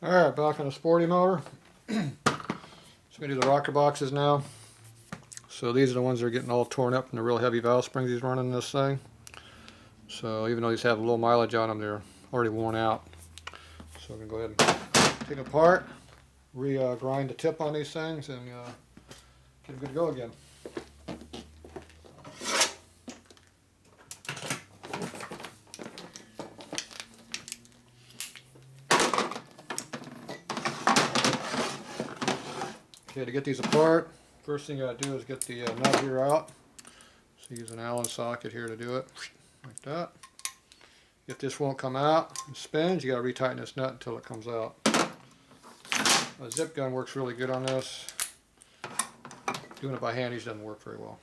Alright, back on the sporty motor. So we do the rocker boxes now. So these are the ones that are getting all torn up from the real heavy valve springs he's running in this thing. So even though these have a little mileage on them, they're already worn out. So we're going to go ahead and take them apart, grind the tip on these things, and get them good to go again. Okay, to get these apart, first thing you got to do is get the nut here out. So use an Allen socket here to do it, like that. If this won't come out and spins, you got to retighten this nut until it comes out. A zip gun works really good on this. Doing it by hand doesn't work very well.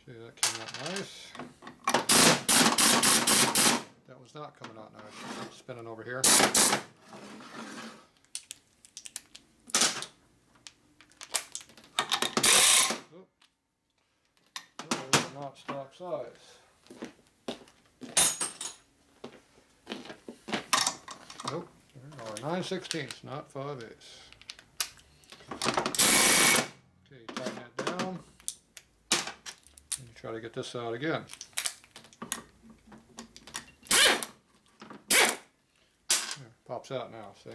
Okay, that came out nice. That was not coming out nice. Spinning over here. Not stock size. Nope, there are 9/16, not 5/8. Okay, tighten that down. And you try to get this out again. There, pops out now, see?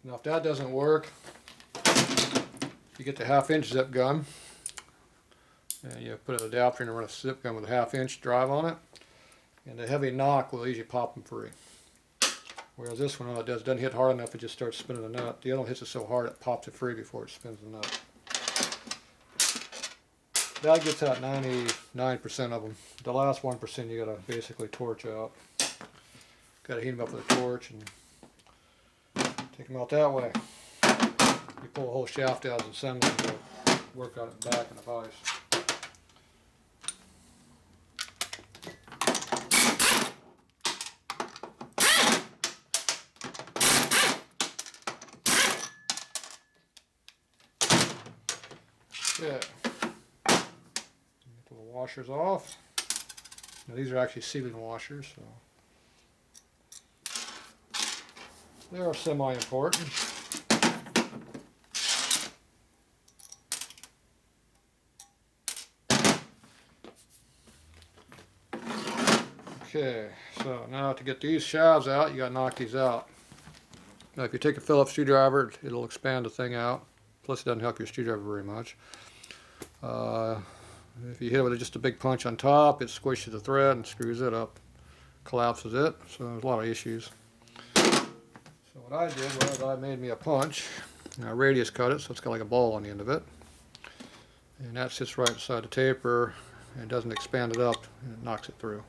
Now if that doesn't work, you get the 1/2-inch zip gun, and you put an adapter in and run a zip gun with a 1/2-inch drive on it, and the heavy knock will usually pop them free. Whereas this one, all it doesn't hit hard enough, it just starts spinning the nut. The other one hits it so hard it pops it free before it spins the nut. That gets out 99% of them. The last 1% you gotta basically torch out. Gotta heat them up with a torch and take them out that way. You pull the whole shaft out as assembly and work on it back in the vise. Okay. Pull the washers off. Now these are actually sealing washers, so they are semi-important. Okay, so now to get these shafts out, you got to knock these out. Now if you take a Phillips screwdriver, it'll expand the thing out. Plus it doesn't help your screwdriver very much. If you hit it with just a big punch on top, it squishes the thread and screws it up, collapses it, so there's a lot of issues. So what I did was I made me a punch, and I radius cut it so it's got like a ball on the end of it. And that sits right inside the taper, and it doesn't expand it up, and it knocks it through.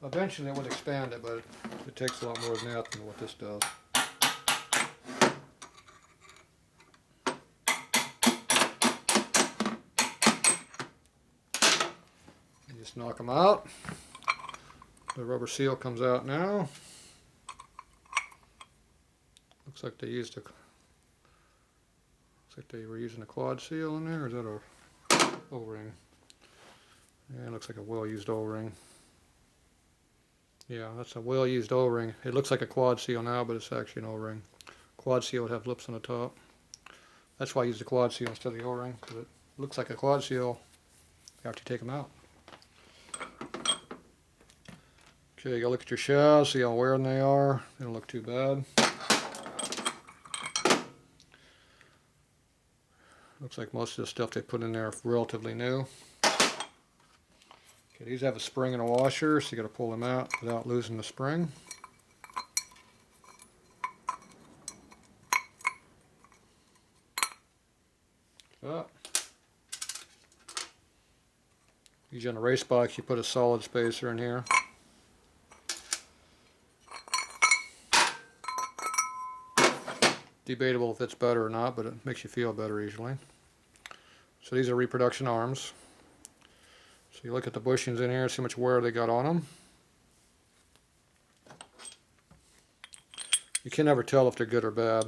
Eventually it would expand it, but it takes a lot more than that than what this does. You just knock them out. The rubber seal comes out now. Looks like they used a. Looks like they were using a quad seal in there, or is that a O-ring? Yeah, it looks like a well-used O-ring. Yeah, that's a well-used O-ring. It looks like a quad seal now, but it's actually an O-ring. Quad seal would have lips on the top. That's why I used the quad seal instead of the O-ring, because it looks like a quad seal after you take them out. Okay, you gotta look at your shafts, see how wearing they are. They don't look too bad. Looks like most of the stuff they put in there are relatively new. Okay, these have a spring and a washer, so you got to pull them out without losing the spring. Like that. Usually on a race box, you put a solid spacer in here. Debatable if it's better or not, but it makes you feel better usually. So these are reproduction arms. So you look at the bushings in here, see how much wear they got on them. You can never tell if they're good or bad.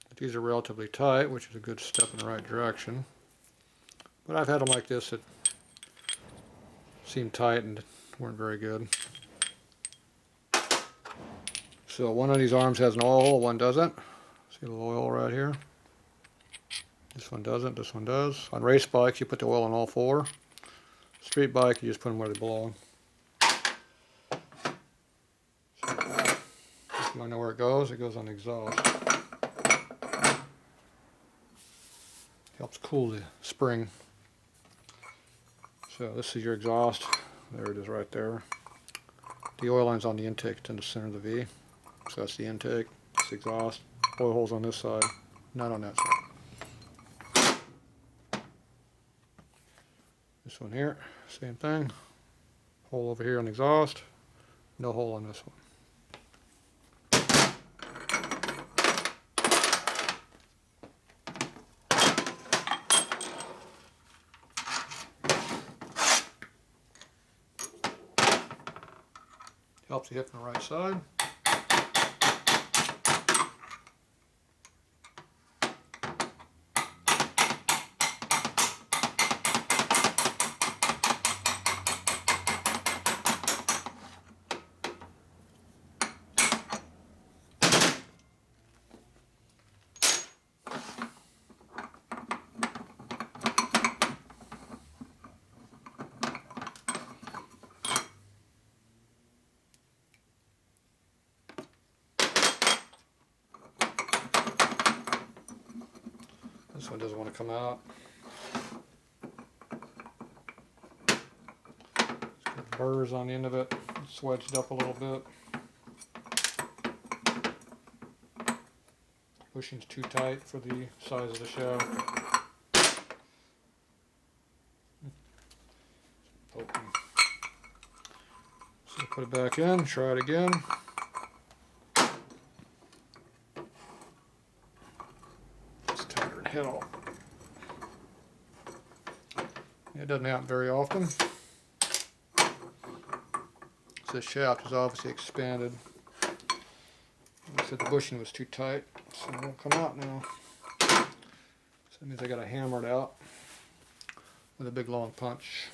But these are relatively tight, which is a good step in the right direction. But I've had them like this that seemed tight and weren't very good. So one of these arms has an oil hole, one doesn't. See the oil right here? This one doesn't, this one does. On race bikes, you put the oil on all four. Street bike, you just put them where they belong. So, if you want to know where it goes on the exhaust. Helps cool the spring. So this is your exhaust. There it is right there. The oil line's on the intake, it's in the center of the V. So that's the intake, it's the exhaust. Oil holes on this side, not on that side. This one here, same thing. Hole over here on the exhaust, no hole on this one. Helps you hit from the right side. This one doesn't want to come out. It's got burrs on the end of it. It's wedged up a little bit. Bushing's too tight for the size of the shaft. Poking. So put it back in, try it again. Hell. It doesn't happen very often. So this shaft is obviously expanded. Like I said, the bushing was too tight, so it won't come out now. So that means I gotta hammer it out with a big long punch.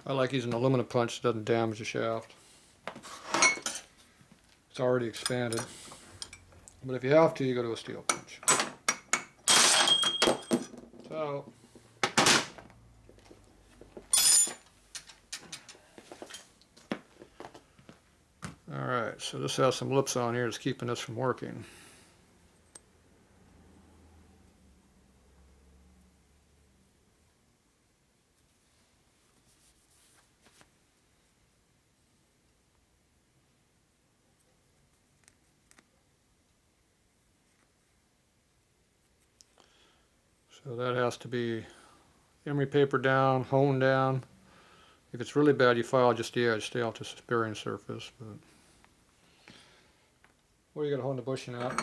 I like using an aluminum punch that doesn't damage the shaft. It's already expanded. But if you have to, you go to a steel punch. So, alright, so this has some lips on here that's keeping this from working. So that has to be emery paper down, honed down. If it's really bad, you file just the edge, stay off the bearing surface. But well, you got to hone the bushing out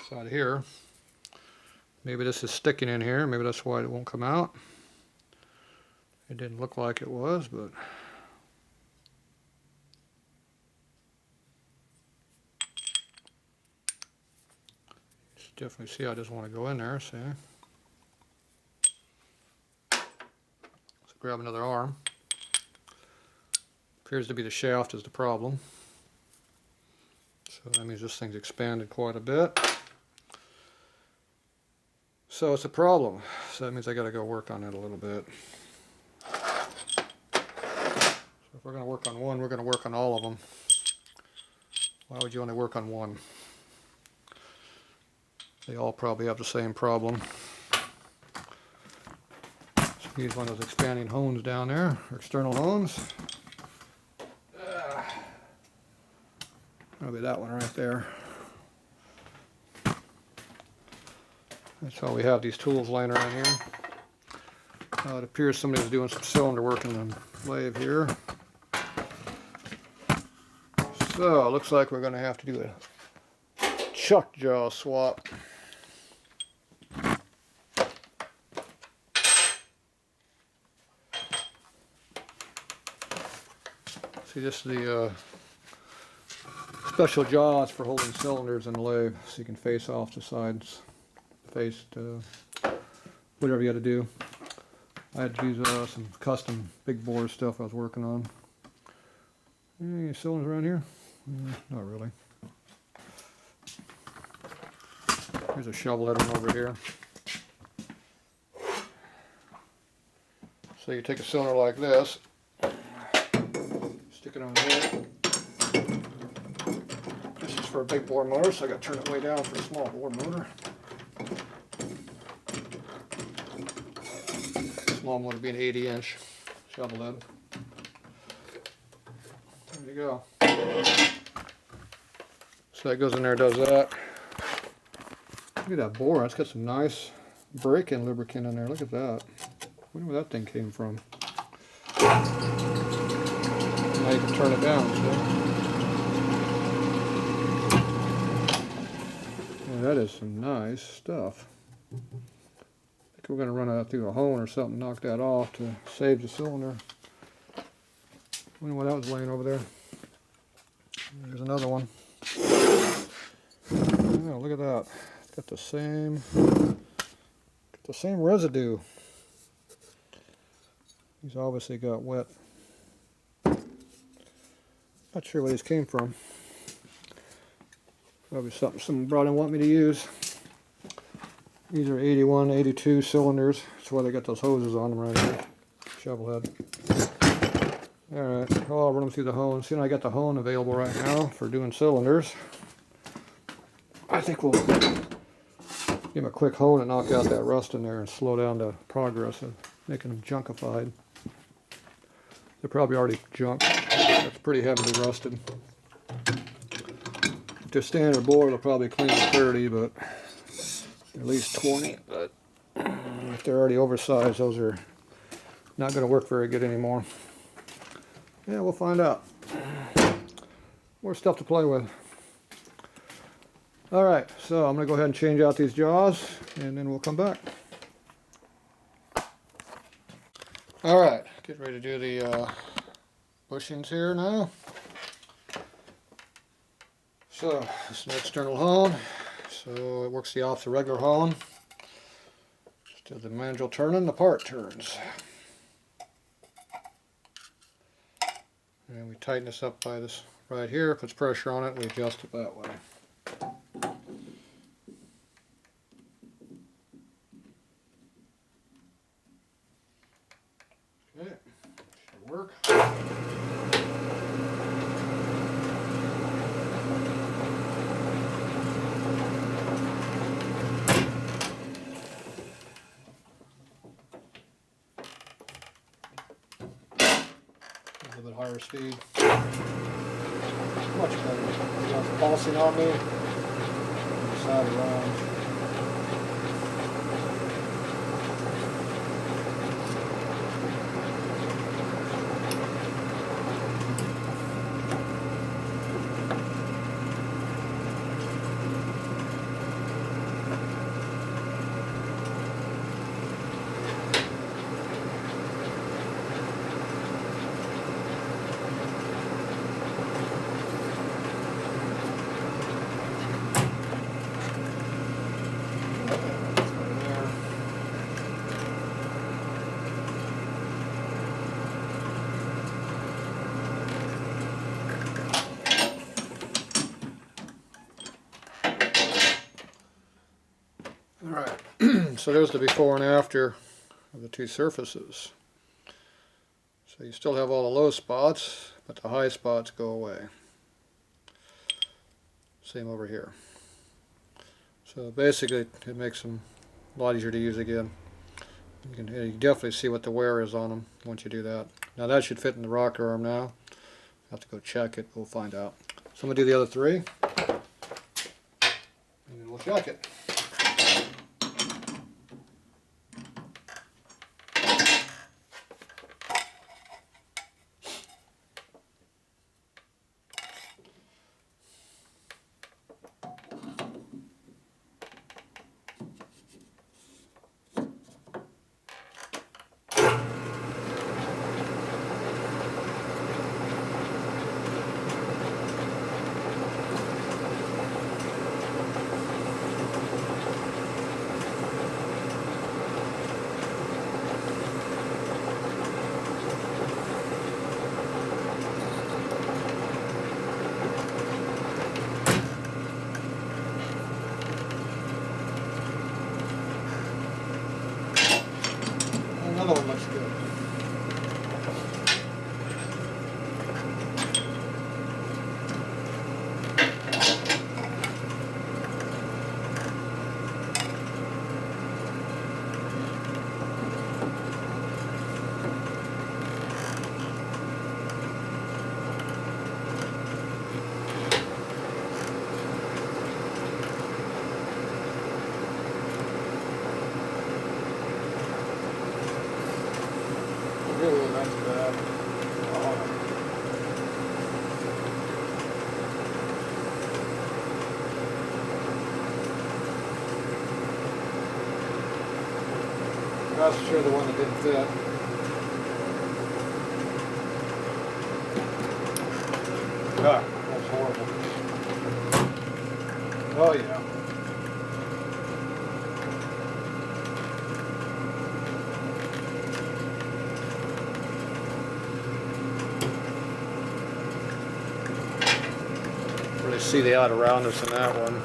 side of here. Maybe this is sticking in here. Maybe that's why it won't come out. It didn't look like it was, but you definitely see I just want to go in there. See. Grab another arm. Appears to be the shaft is the problem. So that means this thing's expanded quite a bit. So it's a problem. So that means I got to go work on it a little bit. So if we're going to work on one, we're going to work on all of them. Why would you only work on one? They all probably have the same problem. Use one of those expanding hones down there, or external hones. Probably that one right there. That's why we have these tools laying around here. It appears somebody was doing some cylinder work in the lathe here. So it looks like we're going to have to do a chuck jaw swap. See, this is the special jaws for holding cylinders in the lathe, so you can face off the sides, face to whatever you got to do. I had to use some custom big bore stuff I was working on. Any cylinders around here? Not really. Here's a shovel head one over here. So you take a cylinder like this, stick it on here. This is for a big bore motor, so I got to turn it way down for a small bore motor. Small one would be an 80-inch shovel head. There you go. So that goes in there, does that. Look at that bore. It's got some nice break-in lubricant in there. Look at that. I wonder where that thing came from. Now you can turn it down, see? Yeah, that is some nice stuff. I think we're going to run that through a hone or something, knock that off to save the cylinder. I wonder why that was laying over there. There's another one. Oh, look at that. It's got the same residue. These obviously got wet. Not sure where these came from. Probably something someone brought in want me to use. These are 81, 82 cylinders. That's why they got those hoses on them right here. Shovel head. Alright, well, I'll run them through the hone. See, I got the hone available right now for doing cylinders. I think we'll give them a quick hone and knock out that rust in there and slow down the progress of making them junkified. They're probably already junk. That's pretty heavily rusted. If they're standard bore, they'll probably clean to 30, but at least 20. But if they're already oversized, those are not going to work very good anymore. Yeah, we'll find out. More stuff to play with. Alright, so I'm going to go ahead and change out these jaws, and then we'll come back. Alright, get ready to do the bushings here now. So, this is an external hone, so it works the opposite of regular hone. Just do the mandrel turning, the part turns. And we tighten this up by this right here, puts pressure on it, we adjust it that way. Okay, should work. A little bit higher speed. Much better. It's pulsing on me. Side around. Alright, so there's the before and after of the two surfaces. So you still have all the low spots, but the high spots go away. Same over here. So basically it makes them a lot easier to use again. You can definitely see what the wear is on them once you do that. Now that should fit in the rocker arm now. I have to go check it, we'll find out. So I'm going to do the other three, and then we'll check it. That's bad. Oh. That's for sure the one that didn't fit. Ah, that's horrible. Oh yeah. Really see the out of roundness in that one.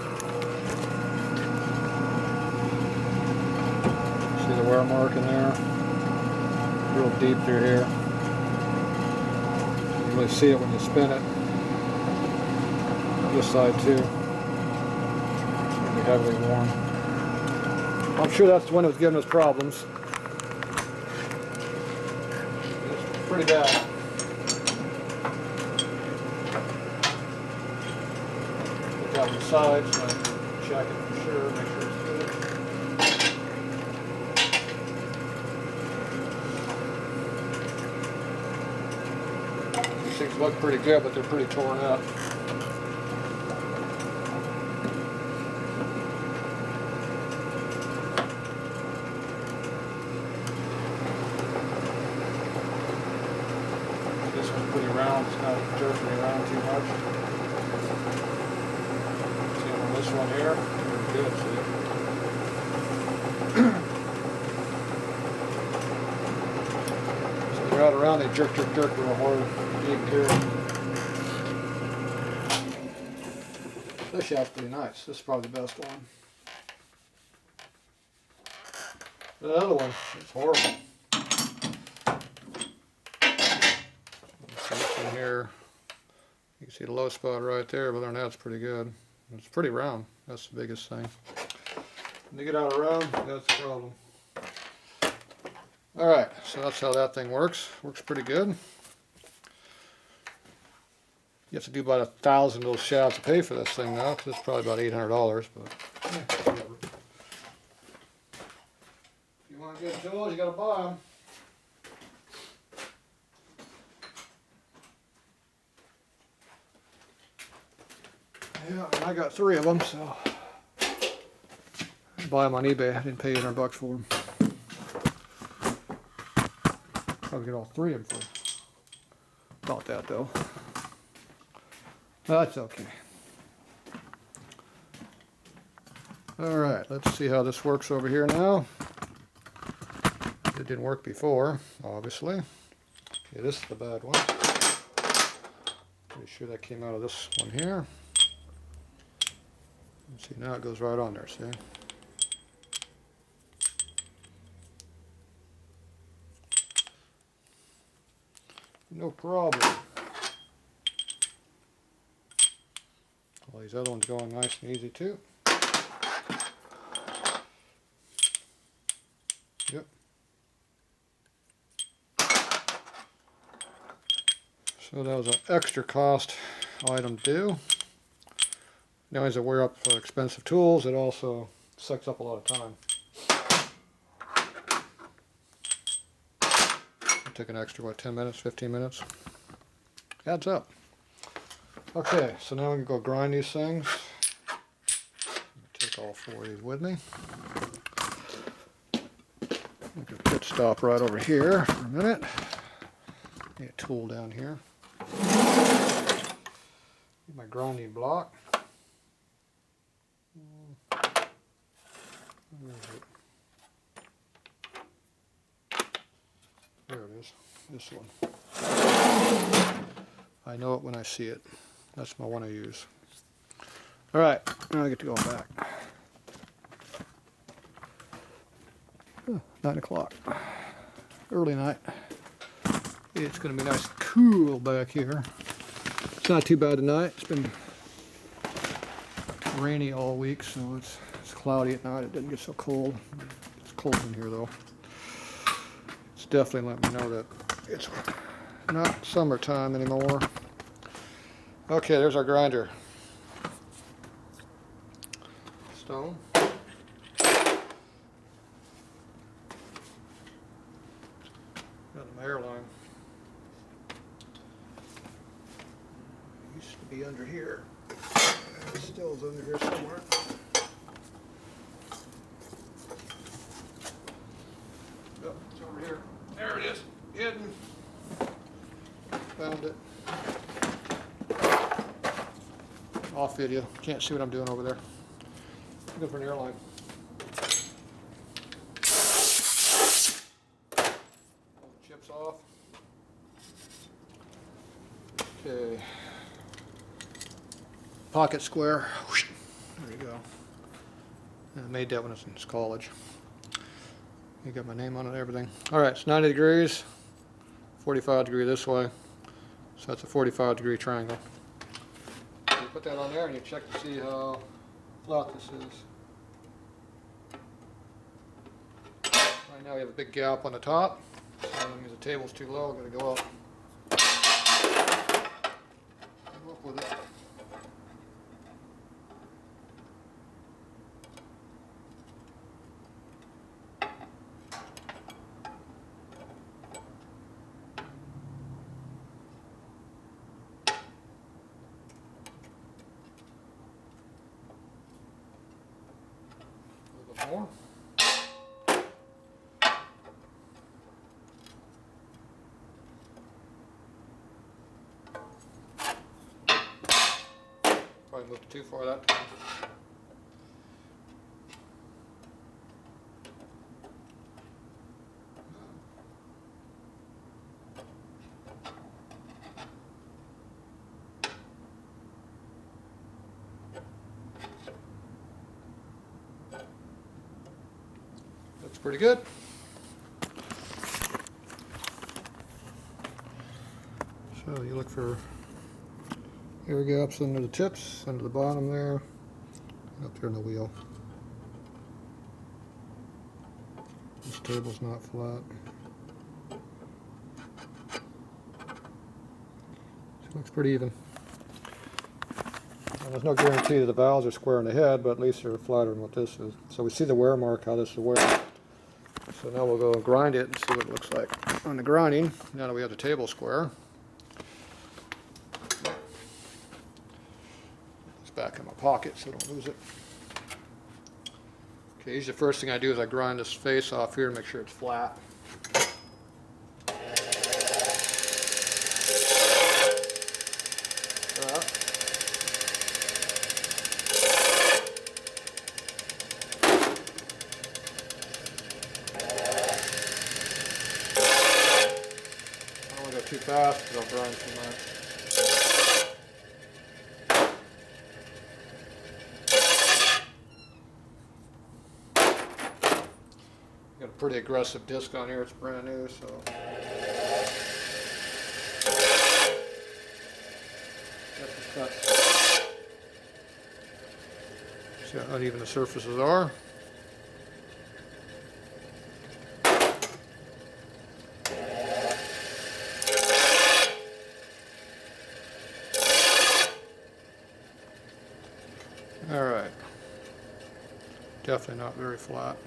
See the wear mark in there? Real deep through here. You really see it when you spin it. This side too. It's going to be heavily worn. I'm sure that's the one that was giving us problems. It's pretty bad. Put that on the side so I can check it for sure, make sure it's good. These things look pretty good, but they're pretty torn up. This one's pretty round, it's not jerking me around too much. See on this one here, pretty good, see? So they're out around, they jerk real hard. You can hear it. This shaft's pretty nice. This is probably the best one. The other one is horrible. This one here, you can see the low spot right there, but other than that, it's pretty good. It's pretty round. That's the biggest thing. When you get out of round, that's the problem. Alright, so that's how that thing works. Works pretty good. You have to do about 1,000 of those shafts to pay for this thing now, because it's probably about $800, but yeah, whatever. If you want good tools, you gotta buy them. Yeah, and I got 3 of them, so I buy them on eBay. I didn't pay $800 for them. Probably get all 3 of them for about that though. That's okay. Alright, let's see how this works over here now. It didn't work before, obviously. Okay, this is the bad one. Pretty sure that came out of this one here. Let's see, now it goes right on there, see? No problem. All these other ones going nice and easy too. Yep. So that was an extra cost item to do. Not only does it wear up expensive tools, it also sucks up a lot of time. It took an extra, what, 10 minutes, 15 minutes? Adds up. Okay, so now we can go grind these things. Take all 4 of these with me. We can pit stop right over here for a minute. Get a tool down here. Get my grinding block. Where is it? There it is. This one. I know it when I see it. That's my one I use. Alright, now I get to go back. 9 o'clock. Early night. It's going to be nice and cool back here. It's not too bad tonight. It's been rainy all week, so it's cloudy at night. It didn't get so cold. It's cold in here though. It's definitely letting me know that it's not summertime anymore. Okay, there's our grinder. Stone. Got my airline. be under here. It still is under here somewhere. Oh, it's over here. There it is. Hidden. Found it. Off video. Can't see what I'm doing over there. Go for an airline. Pull the chips off. Okay. Pocket square. There you go. I made that when I was in college. You got my name on it and everything. Alright, it's 90 degrees. 45 degree this way. So that's a 45 degree triangle. You put that on there and you check to see how flat this is. Right now we have a big gap on the top. So that means the table's too low, I'm going to go up. Go up with it. More. Probably moved too far that time. Looks pretty good. So you look for air gaps under the tips, under the bottom there, and up here in the wheel. This table's not flat. So it looks pretty even. And there's no guarantee that the valves are square in the head, but at least they're flatter than what this is. So we see the wear mark, how this is wearing. So now we'll go and grind it and see what it looks like on the grinding, now that we have the table square. It's back in my pocket so I don't lose it. Okay, usually the first thing I do is I grind this face off here to make sure it's flat. Too fast because I'll grind too much. Got a pretty aggressive disc on here, it's brand new, so. See how uneven the surfaces are. Alright, definitely not very flat.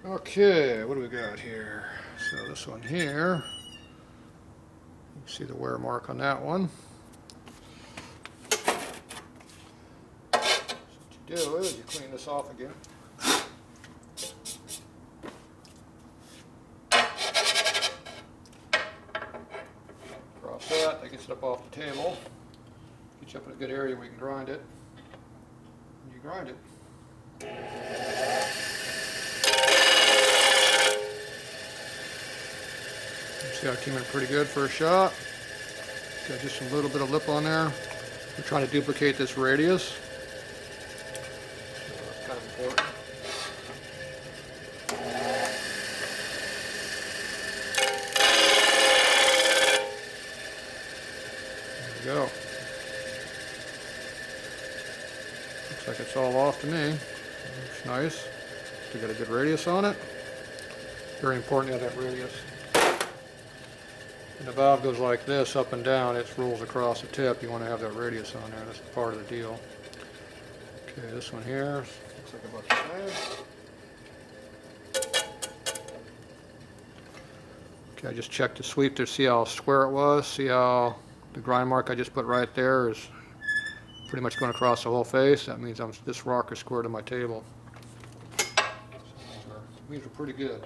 Okay, what do we got here? So this one here, you can see the wear mark on that one. So what you do is you clean this off again. That gets it up off the table, get you up in a good area where you can grind it, and you grind it. See how it came in pretty good for a shot. Got just a little bit of lip on there. We're trying to duplicate this radius. So that's kind of important. Go. Looks like it's all off to me. Looks nice. Still got a good radius on it. Very important to have that radius. When the valve goes like this, up and down, it rolls across the tip. You want to have that radius on there. That's part of the deal. Okay, this one here looks like about the same. See, I just checked the sweep to see how square it was. See how the grind mark I just put right there is pretty much going across the whole face. That means this rocker is square to my table. So these are pretty good.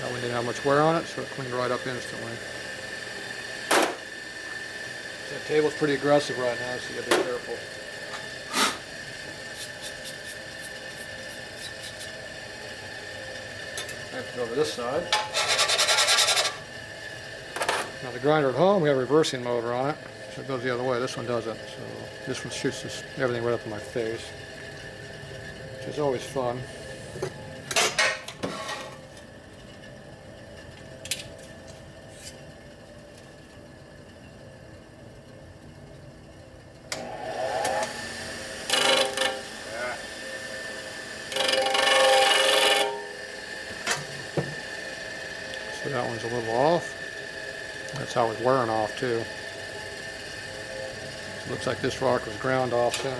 Now we didn't have much wear on it, so it cleaned right up instantly. So that table's pretty aggressive right now, so you gotta be careful. I have to go over this side. Now the grinder at home, we have a reversing motor on it, so it goes the other way. This one doesn't, so this one shoots everything right up in my face, which is always fun. So that one's a little off. That's how it's wearing off too. So it looks like this rock was ground off center.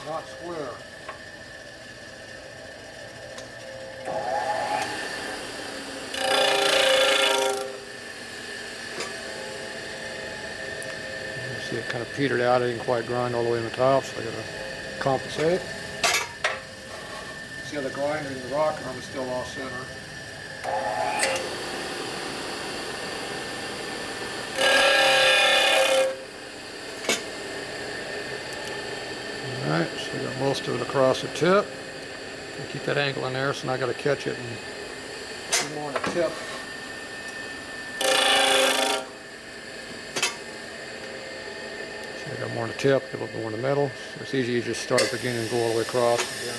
Not square. You see it kind of petered out. It didn't quite grind all the way in the top, so I gotta compensate. See how the grinder and the rock arm is still off center. Alright, so I got most of it across the tip. Keep that angle in there, so now I got to catch it and do more on the tip. So I got more on the tip, a little more in the middle. So it's easy, you just start at the beginning and go all the way across again.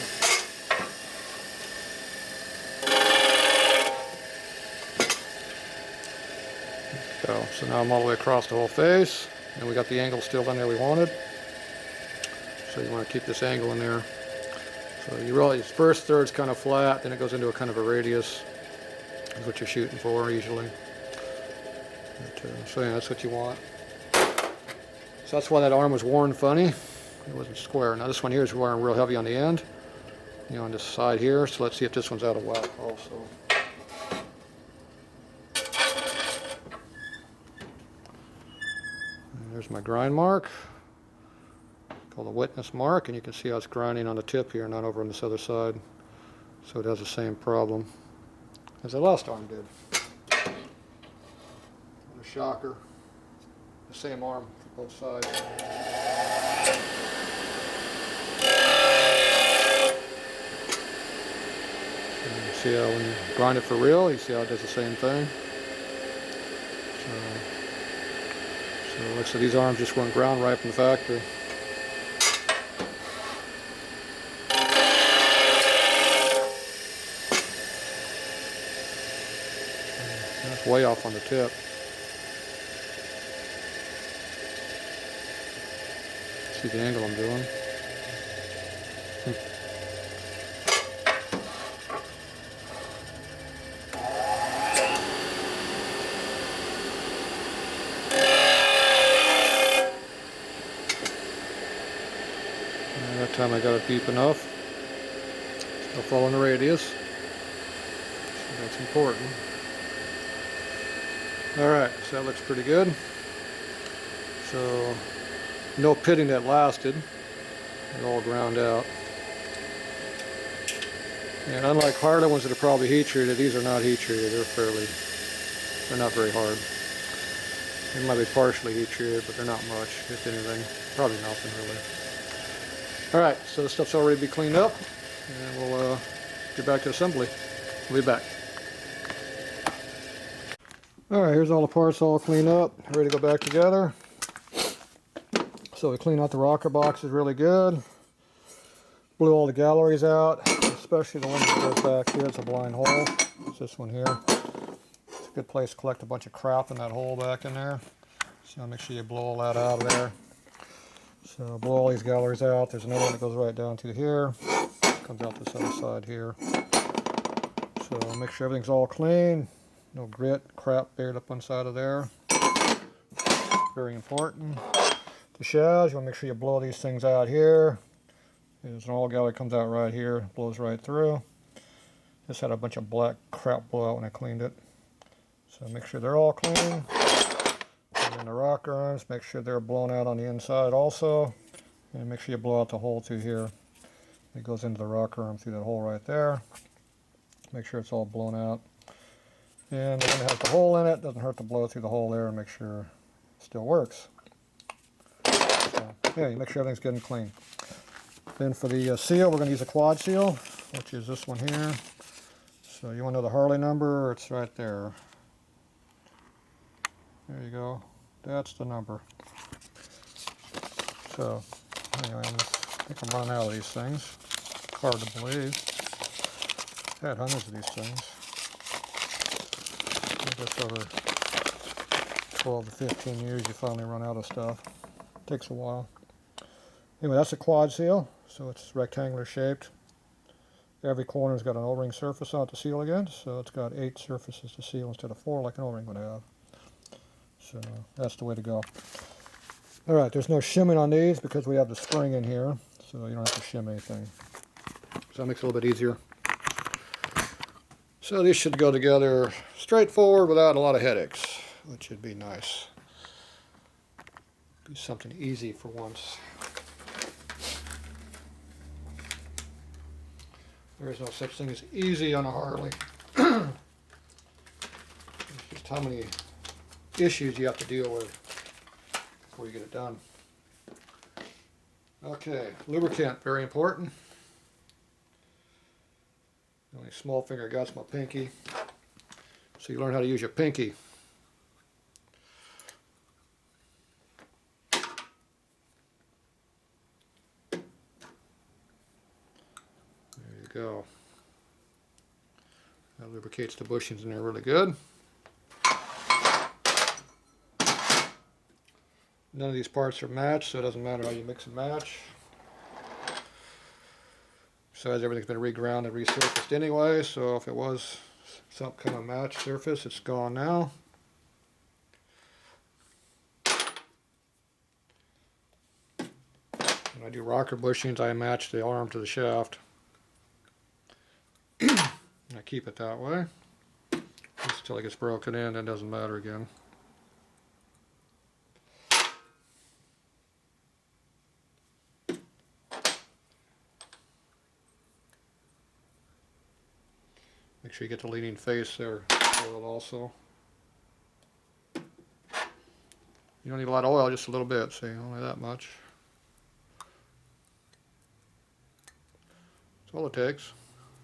So now I'm all the way across the whole face, and we got the angle still in there we wanted. So you want to keep this angle in there. So you really, first third's kind of flat, then it goes into a kind of a radius, is what you're shooting for usually. So yeah, that's what you want. So that's why that arm was worn funny. It wasn't square. Now this one here is wearing real heavy on the end, you know, on this side here. So let's see if this one's out of whack also. And there's my grind mark, called the witness mark, and you can see how it's grinding on the tip here, not over on this other side. So it has the same problem as the last arm did. And a shocker, the same arm for both sides. And you see how when you grind it for real, you see how it does the same thing. So it looks like these arms just weren't ground right from the factory. That's way off on the tip. See the angle I'm doing. And that time I got it deep enough. Still following the radius. So that's important. Alright, so that looks pretty good. So, no pitting that lasted. It all ground out. And unlike Harley ones that are probably heat treated, these are not heat treated. They're not very hard. They might be partially heat treated, but they're not much, if anything. Probably nothing really. Alright, so this stuff's already been cleaned up, and we'll get back to assembly. We'll be back. Alright, here's all the parts all cleaned up, ready to go back together. So we cleaned out the rocker boxes really good. Blew all the galleries out, especially the one that goes back here. It's a blind hole. It's this one here. It's a good place to collect a bunch of crap in that hole back in there. So make sure you blow all that out of there. So blow all these galleries out. There's another one that goes right down to here. Comes out this other side here. So make sure everything's all clean. No grit, crap buried up inside of there. Very important. The shads, you want to make sure you blow these things out here. There's an oil gouge that comes out right here, blows right through. This had a bunch of black crap blow out when I cleaned it. So make sure they're all clean. And then the rocker arms, make sure they're blown out on the inside also. And make sure you blow out the hole through here. It goes into the rocker arm through that hole right there. Make sure it's all blown out. And the one that has the hole in it, doesn't hurt to blow through the hole there and make sure it still works. So, yeah, you make sure everything's good and clean. Then for the seal, we're going to use a quad seal, which is this one here. So you want to know the Harley number? It's right there. There you go. That's the number. So anyway, I think I'm running out of these things. Hard to believe. I've had hundreds of these things. I guess over 12 to 15 years you finally run out of stuff. Takes a while. Anyway, that's a quad seal. So it's rectangular shaped. Every corner's got an O-ring surface on it to seal against. So it's got 8 surfaces to seal instead of 4 like an O-ring would have. So that's the way to go. Alright, there's no shimming on these because we have the spring in here. So you don't have to shim anything. So that makes it a little bit easier. So these should go together straightforward without a lot of headaches, which would be nice. Be something easy for once. There is no such thing as easy on a Harley. It's just how many issues you have to deal with before you get it done. Okay, lubricant, very important. The only small finger I got is my pinky. So you learn how to use your pinky. There you go. That lubricates the bushings in there really good. None of these parts are matched, so it doesn't matter how you mix and match. Besides, everything's been reground and resurfaced anyway, so if it was some kind of matched surface, it's gone now. When I do rocker bushings, I match the arm to the shaft. And I keep it that way just until it gets broken in, then it doesn't matter again. Make sure you get the leading face there oiled also. You don't need a lot of oil, just a little bit, see, only that much. That's all it takes,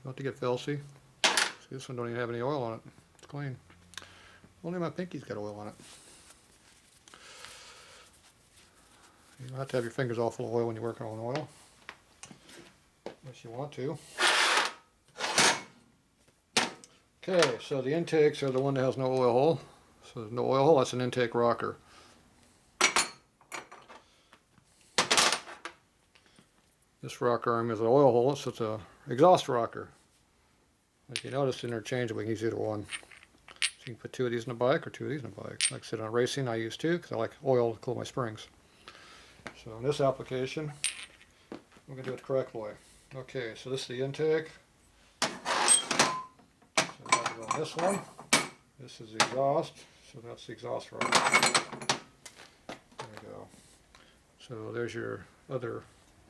not to get filthy. See, this one don't even have any oil on it, it's clean. Only my pinky's got oil on it. You don't have to have your fingers all full of oil when you're working on oil, unless you want to. Okay, so the intakes are the one that has no oil hole. So there's no oil hole, that's an intake rocker. This rocker arm is an oil hole, so it's an exhaust rocker. If you notice, interchangeable, you can use either one. So you can put 2 of these in a bike or 2 of these in a bike. Like I said, on racing I use 2 because I like oil to cool my springs. So in this application, we're going to do it the correct way. Okay, so this is the intake. On this one, this is the exhaust, so that's the exhaust rocker. There you go. So there's your other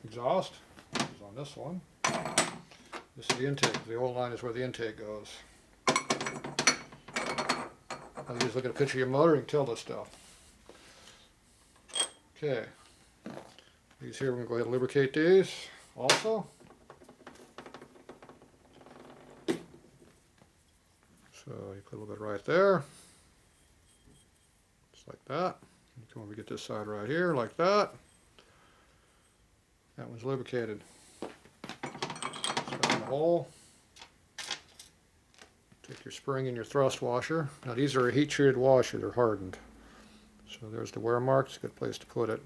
exhaust. This is on this one. This is the intake. The oil line is where the intake goes. I'll just look at a picture of your motor and tell this stuff. Okay. These here, we're going to go ahead and lubricate these also. So you put a little bit right there, just like that. You come over and get this side right here, like that. That one's lubricated. Stuff in the hole. Take your spring and your thrust washer. Now these are a heat-treated washer, they're hardened. So there's the wear mark, it's a good place to put it.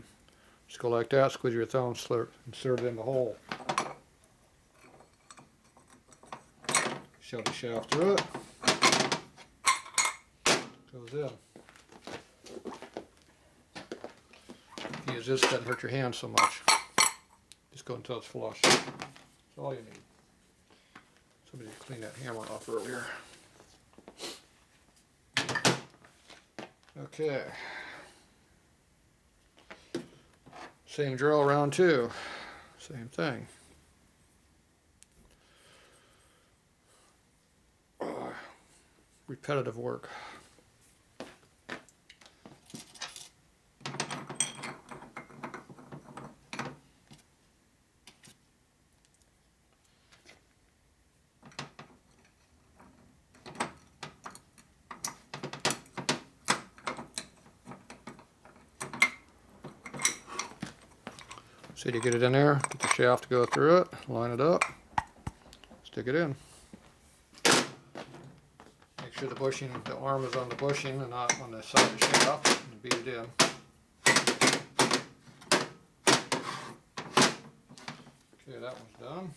Just go like that, squeeze your thumb, insert it in the hole. Shove the shaft through it. Goes in. If you use this, it doesn't hurt your hand so much. Just go until it's flush. That's all you need. Somebody cleaned that hammer off earlier. Okay. Same drill round 2. Same thing. Repetitive work. See, to get it in there, get the shaft to go through it, line it up, stick it in. Make sure the bushing, the arm is on the bushing and not on the side of the shaft, and beat it in. Okay, that one's done.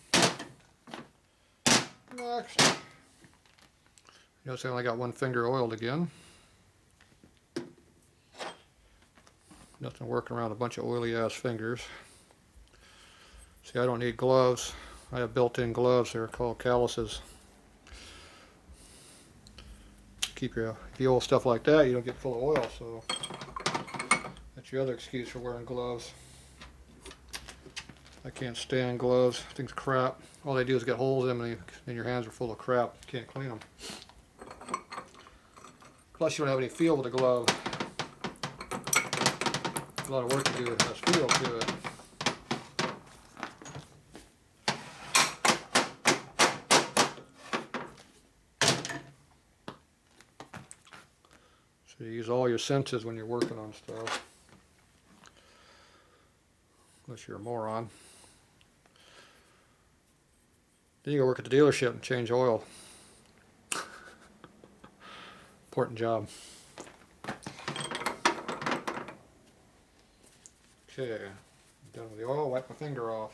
Next. Notice I only got one finger oiled again. Nothing working around a bunch of oily ass fingers. See, I don't need gloves. I have built-in gloves. They're called calluses. Keep your, if you oil stuff like that, you don't get full of oil. So that's your other excuse for wearing gloves. I can't stand gloves. Things crap. All they do is get holes in them, and your hands are full of crap. You can't clean them. Plus, you don't have any feel with a glove. A lot of work to do. It has feel to it. So you use all your senses when you're working on stuff. Unless you're a moron. Then you go work at the dealership and change oil. Important job. Okay, done with the oil, wipe my finger off.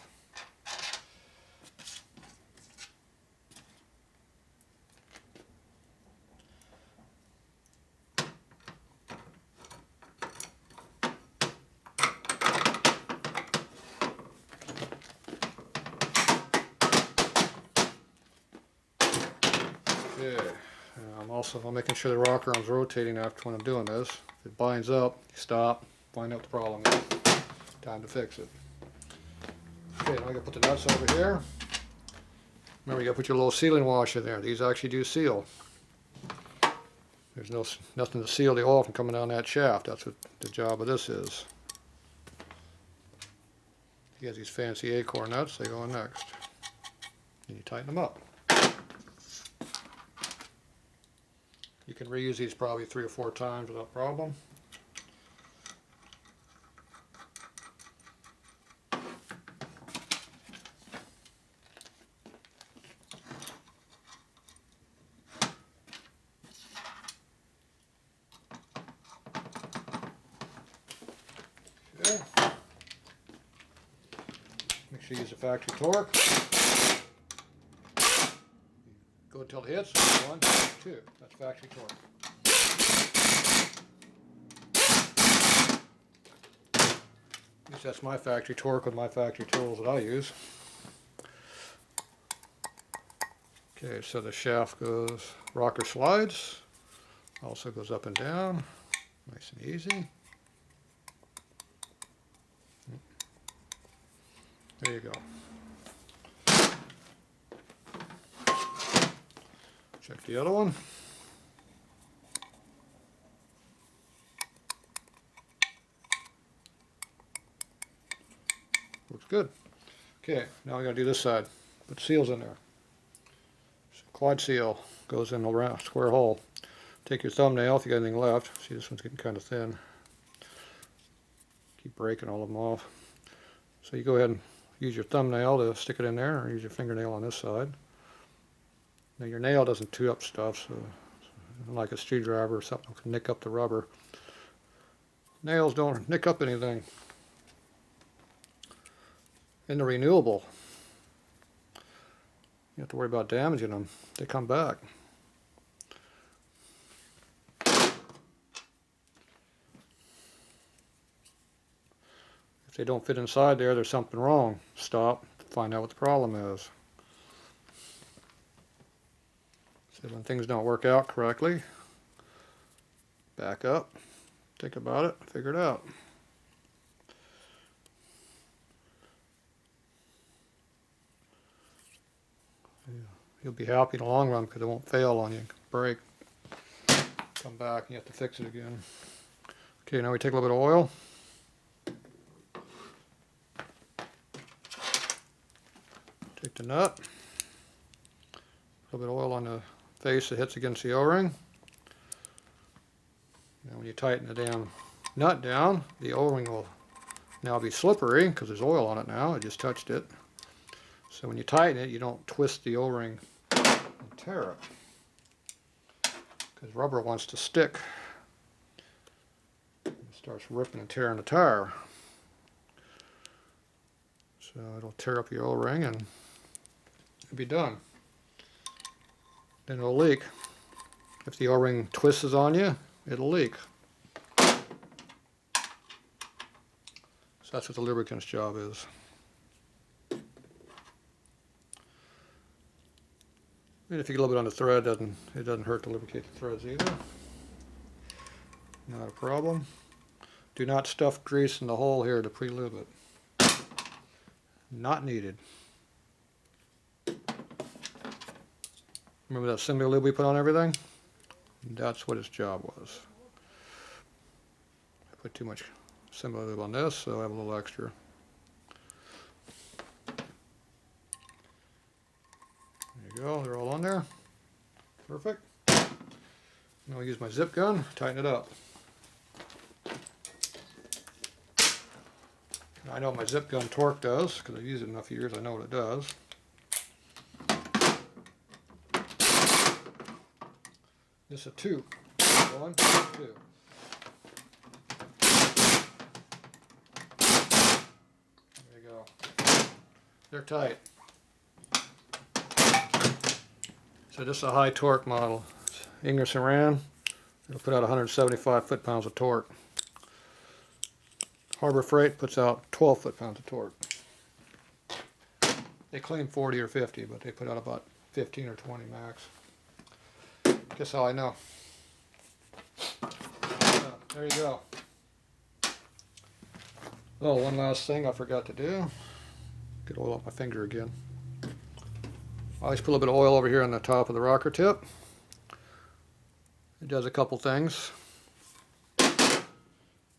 Okay, I'm making sure the rocker arm's rotating after when I'm doing this. If it binds up, you stop, find out what the problem is. Time to fix it. Okay, now I gotta put the nuts over here. Remember, you gotta put your little sealing wash in there. These actually do seal. There's nothing to seal the oil from coming down that shaft. That's what the job of this is. You got these fancy acorn nuts, they go in next. And you tighten them up. You can reuse these probably 3 or 4 times without problem. Okay. Make sure you use the factory torque. Go until it hits. 1, 2. That's factory torque. At least that's my factory torque with my factory tools that I use. Okay, so the shaft goes, rocker slides, also goes up and down, nice and easy. There you go. Check the other one. Looks good. Okay, now we gotta do this side. Put seals in there. So quad seal goes in the round square hole. Take your thumbnail if you got anything left. See, this one's getting kind of thin. Keep breaking all of them off. So you go ahead and use your thumbnail to stick it in there, or use your fingernail on this side. Now your nail doesn't chew up stuff, so like a screwdriver or something can nick up the rubber. Nails don't nick up anything. And they're renewable. You have to worry about damaging them. They come back. If If they don't fit inside there, there's something wrong. Stop, find out what the problem is. So when things don't work out correctly, back up, think about it, figure it out. You'll be happy in the long run because it won't fail on you. Break, come back, and you have to fix it again. Okay, now we take a little bit of oil. Take the nut. A little bit of oil on the face that hits against the O-ring. Now when you tighten the damn nut down, the O-ring will now be slippery because there's oil on it now. I just touched it. So when you tighten it, you don't twist the O-ring and tear it, because rubber wants to stick. It starts ripping and tearing the tire. So it'll tear up your O-ring and it'll be done. Then it'll leak. If the O-ring twists on you, it'll leak. So that's what the lubricant's job is. And if you get a little bit on the thread, it doesn't hurt to lubricate the threads either. Not a problem. Do not stuff grease in the hole here to pre-lube it. Not needed. Remember that similar lube we put on everything? That's what its job was. I put too much similar lube on this, so I have a little extra. There you go, they're all on there. Perfect. Now I'll use my zip gun, tighten it up. I know what my zip gun torque does, because I've used it enough years, I know what it does. This is a 2. 1, 2. There you go. They're tight. So this is a high torque model. It's Ingersoll Rand. It'll put out 175 foot-pounds of torque. Harbor Freight puts out 12 foot-pounds of torque. They claim 40 or 50, but they put out about 15 or 20 max. Guess how I know. So, there you go. Oh, one last thing I forgot to do. Get oil off my finger again. I always put a little bit of oil over here on the top of the rocker tip. It does a couple things.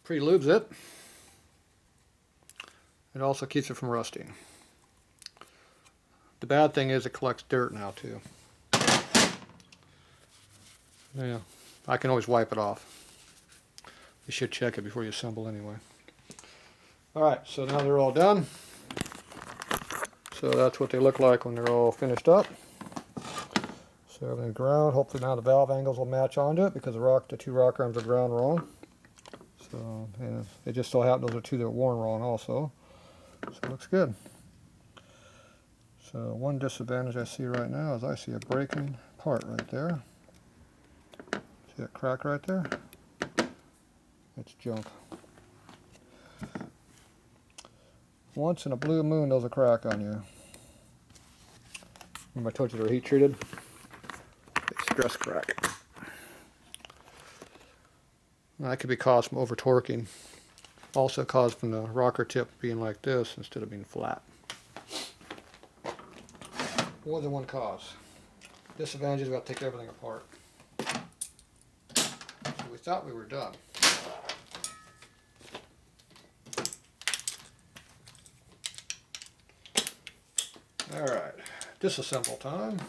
Pre-lubes it. It also keeps it from rusting. The bad thing is it collects dirt now too. Yeah, I can always wipe it off. You should check it before you assemble anyway. Alright, so now they're all done. So that's what they look like when they're all finished up. So everything's ground. Hopefully now the valve angles will match onto it because the 2 rocker arms are ground wrong. So yeah, it just so happened those are 2 that were worn wrong also. So it looks good. So one disadvantage I see right now is I see a breaking part right there. See that crack right there? It's junk. Once in a blue moon there's a crack on you. Remember I told you they're heat treated? They stress crack. Now, that could be caused from over torquing. Also caused from the rocker tip being like this instead of being flat. More than one cause. Disadvantage is we got to take everything apart. So we thought we were done. Alright, disassemble time.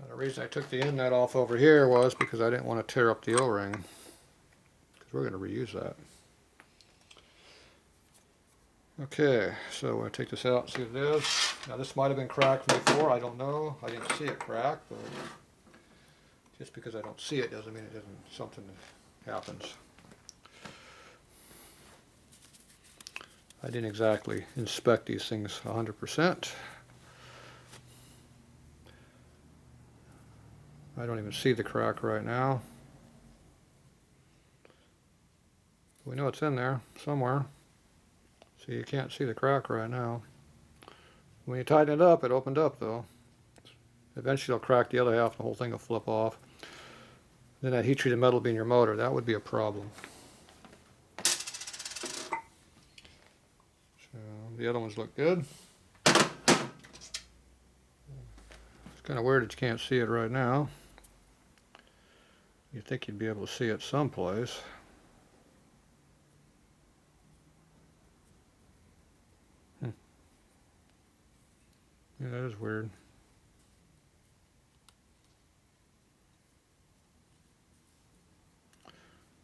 The reason I took the end nut off over here was because I didn't want to tear up the O-ring, because we're going to reuse that. Okay, so we'll take this out and see what it is. Now this might have been cracked before, I don't know. I didn't see it crack, but just because I don't see it doesn't mean it isn't something that happens. I didn't exactly inspect these things 100%. I don't even see the crack right now. We know it's in there somewhere. So you can't see the crack right now. When you tighten it up, it opened up though. Eventually it'll crack the other half and the whole thing will flip off. Then that heat treated metal will be in your motor. That would be a problem. So the other ones look good. It's kind of weird that you can't see it right now. You'd think you'd be able to see it someplace. Yeah, that is weird.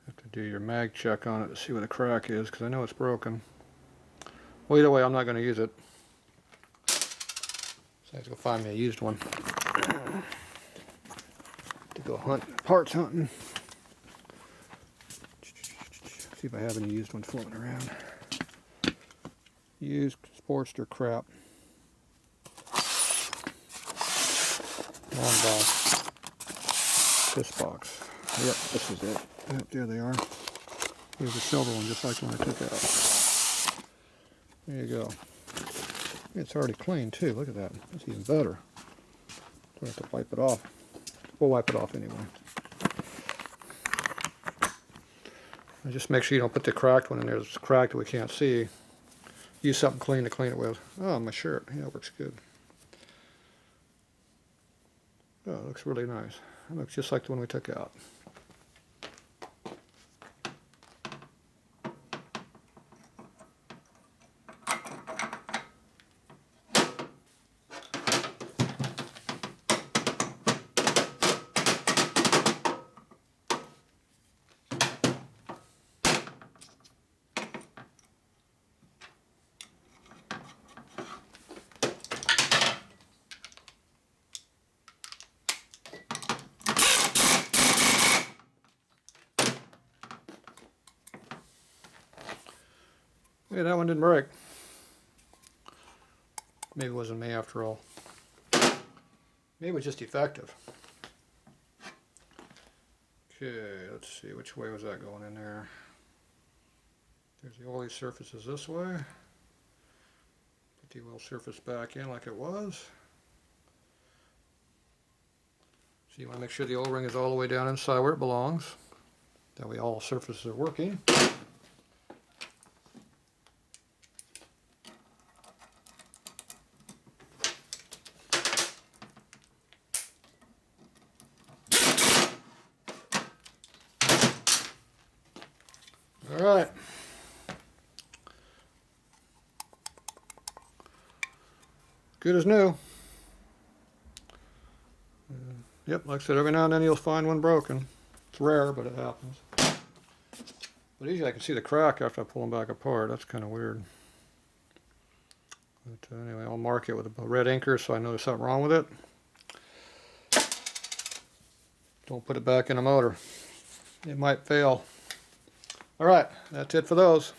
Have to do your mag check on it to see where the crack is, because I know it's broken. Well, either way, I'm not going to use it. So I have to go find me a used one. To go parts hunting. See if I have any used ones floating around. Used Sportster crap. Long box. This box. Yep, this is it. Yep, there they are. Here's a silver one, just like the one I took out. There you go. It's already clean too. Look at that. That's even better. Don't have to wipe it off. We'll wipe it off anyway. And just make sure you don't put the cracked one in there. It's cracked that we can't see. Use something clean to clean it with. Oh, my shirt. Yeah, it works good. Oh, it looks really nice. It looks just like the one we took out. Yeah, that one didn't break. Maybe it wasn't me after all. Maybe it was just defective. Okay, let's see, which way was that going in there? There's the oily surfaces this way. Put the oil surface back in like it was. So you want to make sure the O-ring is all the way down inside where it belongs. That way all surfaces are working. Alright. Good as new. Yep, like I said, every now and then you'll find one broken. It's rare, but it happens. But usually I can see the crack after I pull them back apart. That's kind of weird. But anyway, I'll mark it with a red inker so I know there's something wrong with it. Don't put it back in the motor. It might fail. Alright, that's it for those.